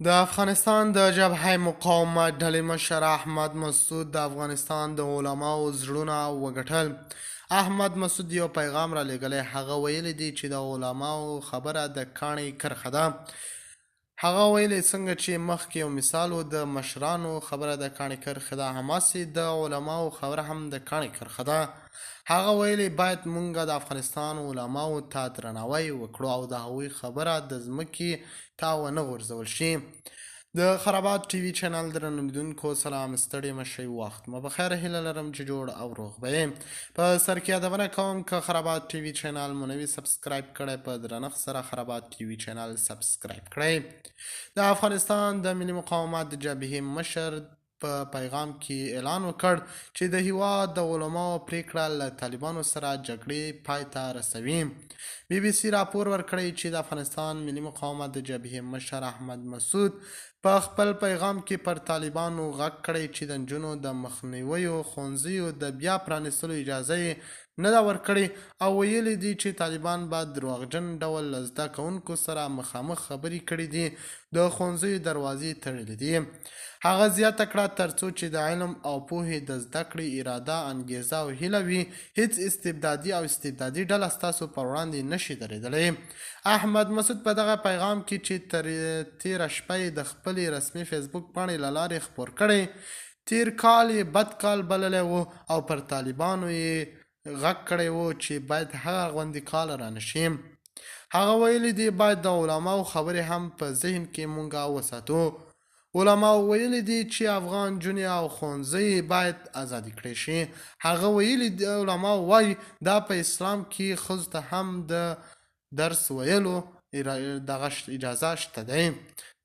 د افغانستان د جبهه مقاومت ډلې مشر احمد مسعود د افغانستان د علماو زړونه وګټل. احمد مسعود یو پیغام را لېږلی. هغه ویلي دی چې د علماو خبره د کاڼي کرښه ده. هغه ویلي څنګه چې مخکې یو مثال و د مشرانو خبره د کاڼي کرښه ده، هماسې د علماو خبره هم د کاڼي کرښه ده. هغه ویلي باید مونږ د افغانستان علماو ته درناوی وکړو او د هغوی خبره د ځمکې ته ونه غورځول شي. د خرابات ټي وي چینل درنو لیدونکو سلام، ستړي مه شئ، وخت مو بخیر. هیله لرم چې جوړ او روغ به یې. په سر کې یادونه کوم که خرابات ټي وي چینل مو نوي سبسکرایب کړی، په درنښت سره خرابات ټي وي چینل سبسکرایب کړئ. د افغانستان د ملي مقاومت د جبهې مشر په پیغام کې اعلان وکړ چې د هیواد د علماو پریکړه له طالبانو سره جګړې پای ته رسوي. بي بي سي راپور ورکړی چې د افغانستان ملي مقاومت د جبهې مشر احمد مسعود په خپل پیغام کې پر طالبانو غږ کړی چې د نجونو د مخنیویو ښوونځیو د بیا پرانیستلو اجازه یې نه ده ورکړې، او ویلي دي چې طالبان به دروغجن ډول له زده کوونکو سره مخامخ خبرې کړي دي، د ښوونځیو دروازې تړلې دي. هغه زیاته کړه ترڅو چې د علم او پوهې د زده کړې اراده، انګیزه او هیله وي، هیڅ استبدادي او استبدادي ډله ستاسو پر وړاندې نشي درېدلی. احمد مسعود په دغه پیغام کې چې تېره شپه یې د خپلې رسمي فیسبوک پاڼې له لارې خپور کړی، تېر کال یې بد کال بللی و او پر طالبانو یې غږ کړی و چې باید هغه غوندې کال رانشي. هغه ویلي دی باید د علماو خبرې هم په ذهن کې مونږه وساتو. علماو ویلي دي چې افغان نجونې او ښوونځي باید ازادي کړای شي. هغه ویلي دي علماو وایي دا په اسلام کې ښځو ته هم د درس ویلو دغه اجازه شته دی.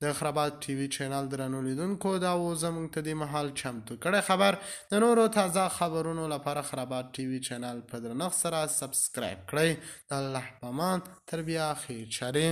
د خرابات ټي وي چینل درنو لیدونکو دا و زموږ ته دې مهال چمتو کړی خبر. د نورو تازه خبرونو لپاره خرابات ټي وي چینل په درنښت سره سبسکرایب کړئ. د الله په امان، تر بیا خیر چارې.